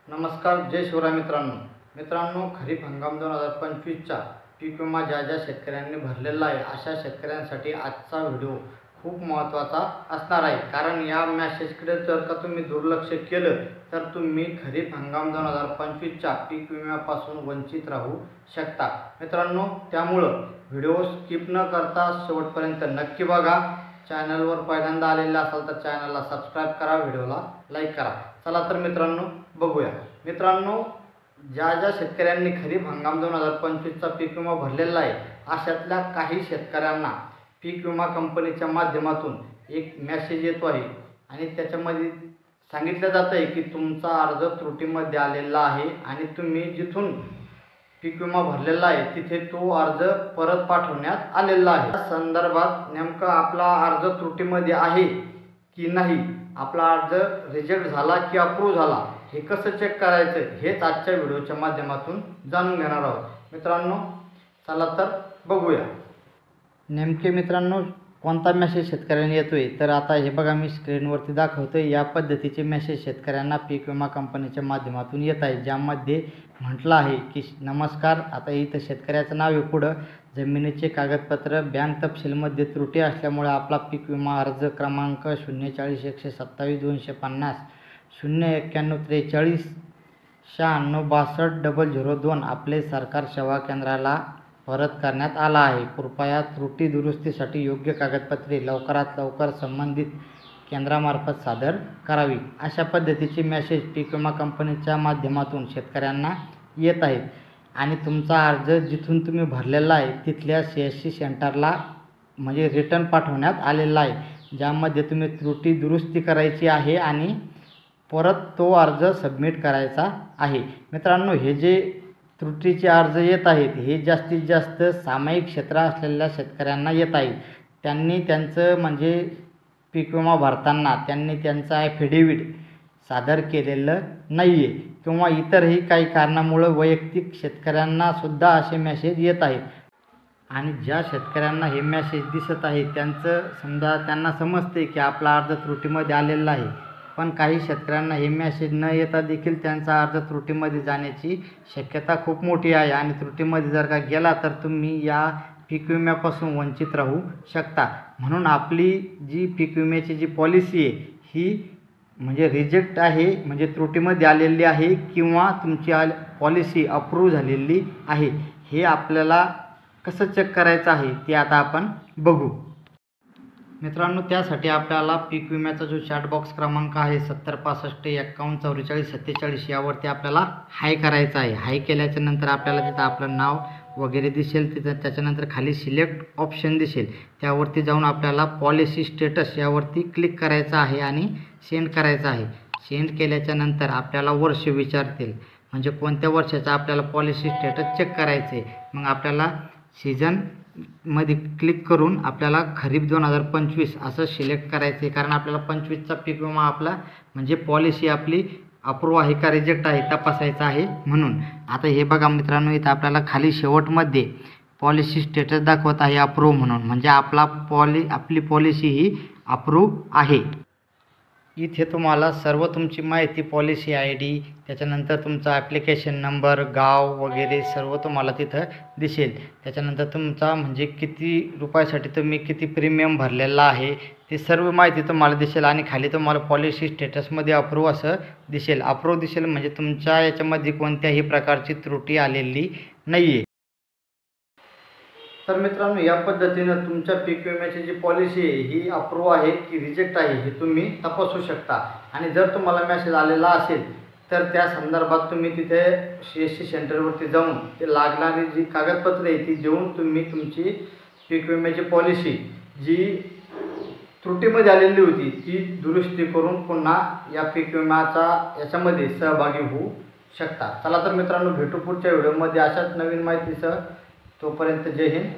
नमस्कार, जय शिवराय मित्रांनो, खरीप हंगाम 2025चा पीक विमा ज्या शेतकऱ्यांनी भरलेला आहे अशा शेतकऱ्यांसाठी आजचा व्हिडिओ खूप महत्त्वाचा असणार आहे। कारण या मेसेजकडे जर का तुम्ही दुर्लक्ष केलं तर तुम्ही खरीप हंगाम 2025च्या पीक विम्यापासून वंचित राहू शकता। मित्रांनो, त्यामुळे व्हिडिओ स्किप न करता शेवटपर्यंत नक्की बघा। चॅनलवर पहिल्यांदा आलेले असाल तर चॅनलला सबस्क्राइब करा, व्हिडिओला लाईक करा। चला तर मित्रांनो बघूया। मित्रांनो, ज्या शेतकऱ्यांनी खरीप हंगाम 2025चा पीक विमा भरलेला आहे अशातल्या काही शेतकऱ्यांना पीक विमा कंपनीच्या माध्यमातून एक मेसेज येतो आहे आणि त्याच्यामध्ये सांगितलं जातं आहे की तुमचा अर्ज त्रुटीमध्ये आलेला आहे आणि तुम्ही जिथून पीक विमा भरलेला आहे तिथे तो अर्ज परत पाठवण्यात आलेला आहे। या संदर्भात नेमका आपला अर्ज त्रुटीमध्ये आहे की नाही, आपला अर्ज रिजेक्ट झाला की अप्रूव्ह झाला हे कसं चेक करायचं हेच आजच्या व्हिडिओच्या माध्यमातून जाणून घेणार आहोत। मित्रांनो, चला तर बघूया। नेमके मित्रांनो कोणता मेसेज शेतकऱ्यांना येतोय तर आता हे बघा, मी स्क्रीनवरती दाखवतोय। या पद्धतीचे मेसेज शेतकऱ्यांना पीक विमा कंपनीच्या माध्यमातून येत आहे, ज्यामध्ये म्हटलं आहे की नमस्कार, आता इथं शेतकऱ्याचं नाव आहे, पुढं जमिनीचे कागदपत्र बँक तपशीलमध्ये त्रुटी असल्यामुळे आपला पीक विमा अर्ज क्रमांक 040127250 09143 9662 आपले सरकार सेवा केंद्राला परत करण्यात आला आहे। कृपया त्रुटी दुरुस्तीसाठी योग्य कागदपत्रे लवकरात लवकर संबंधित केंद्रामार्फत सादर करावी। अशा पद्धतीचे मेसेज पीक विमा कंपनीच्या माध्यमातून शेतकऱ्यांना येत आहेत आणि तुमचा अर्ज जिथून तुम्ही भरलेला आहे तिथल्या CSC सेंटरला म्हणजे रिटर्न पाठवण्यात आलेला आहे, ज्यामध्ये तुम्ही त्रुटी दुरुस्ती करायची आहे आणि परत तो अर्ज सबमिट करायचा आहे। मित्रांनो, हे जे त्रुटीचे अर्ज येत आहेत हे जास्तीत जास्त सामायिक क्षेत्र असलेल्या शेतकऱ्यांना येत आहेत। त्यांनी त्यांचं म्हणजे पीक विमा भरताना त्यांनी त्यांचं ॲफिडेविट सादर केलेलं नाही आहे किंवा इतरही काही कारणामुळं वैयक्तिक शेतकऱ्यांनासुद्धा असे मेसेज येत आहेत आणि ज्या शेतकऱ्यांना हे मेसेज दिसत आहे त्यांचं समजा त्यांना समजते की आपला अर्ज त्रुटीमध्ये आलेला आहे, पण काही शेतकऱ्यांना हे मेसेज न येता देखील त्यांचा अर्ज त्रुटीमध्ये जाण्याची शक्यता खूप मोठी आहे आणि त्रुटीमध्ये जर का गेला तर तुम्ही या पीक विम्यापासून वंचित राहू शकता। म्हणून आपली जी पीक विम्याची जी पॉलिसी आहे ही म्हणजे रिजेक्ट आहे, म्हणजे त्रुटीमध्ये आलेली आहे किंवा तुमची पॉलिसी अप्रूव्ह झालेली आहे, हे आपल्याला कसं चेक करायचं आहे ते आता आपण बघू। मित्रांनो, त्यासाठी आपल्याला पीक विम्याचा जो चॅट बॉक्स क्रमांक आहे 7065514447 यावरती आपल्याला हाय करायचं आहे। हाय केल्याच्या नंतर आपल्याला तिथं आपलं नाव वगैरे दिसेल, तिथं त्याच्यानंतर खाली सिलेक्ट ऑप्शन दिसेल, त्यावरती जाऊन आपल्याला पॉलिसी स्टेटस यावरती क्लिक करायचं आहे आणि सेंड करायचं आहे। सेंड केल्याच्या नंतर आपल्याला वर्ष विचारतील, म्हणजे कोणत्या वर्षाचा आपल्याला पॉलिसी स्टेटस चेक करायचं आहे। मग आपल्याला सीझनमध्ये क्लिक करून आपल्याला खरीप 2025 असं सिलेक्ट करायचं आहे, कारण आपल्याला 25चा पीक विमा आपला म्हणजे पॉलिसी आपली अप्रूव्ह आहे का रिजेक्ट आहे तपासायचं आहे म्हणून। आता हे बघा मित्रांनो, इथं आपल्याला खाली शेवटमध्ये पॉलिसी स्टेटस दाखवत आहे अप्रूव्ह म्हणून, म्हणजे आपली पॉलिसी ही अप्रूव्ह आहे। इथे तुम्हाला सर्व तुमची माहिती, पॉलिसी ID, त्याच्यानंतर तुमचा ॲप्लिकेशन नंबर, गाव वगैरे सर्व तुम्हाला तिथं दिसेल। त्याच्यानंतर तुमचा म्हणजे किती रुपयासाठी तुम्ही किती प्रीमियम भरलेला आहे ते सर्व माहिती तुम्हाला दिसेल आणि खाली तुम्हाला पॉलिसी स्टेटसमध्ये अप्रूव्ह असं दिसेल। अप्रूव्ह दिसेल म्हणजे तुमच्या याच्यामध्ये कोणत्याही प्रकारची त्रुटी आलेली नाही आहे। तर मित्रांनो, या पद्धतीनं तुमच्या पीक विम्याची जी पॉलिसी आहे ही अप्रूव्ह आहे की रिजेक्ट आहे हे तुम्ही तपासू शकता। आणि जर तुम्हाला मेसेज आलेला असेल तर त्या संदर्भात तुम्ही तिथे CSC सेंटरवरती जाऊन ते लागणारी जी कागदपत्रे आहे ती देऊन तुम्ही तुमची पीक विम्याची पॉलिसी जी त्रुटीमध्ये आलेली होती ती दुरुस्ती करून पुन्हा या पीक विम्याचा याच्यामध्ये सहभागी होऊ शकता। चला तर मित्रांनो, भेटू पुढच्या व्हिडिओमध्ये अशाच नवीन माहितीसह। तोपर्यंत जय हिंद।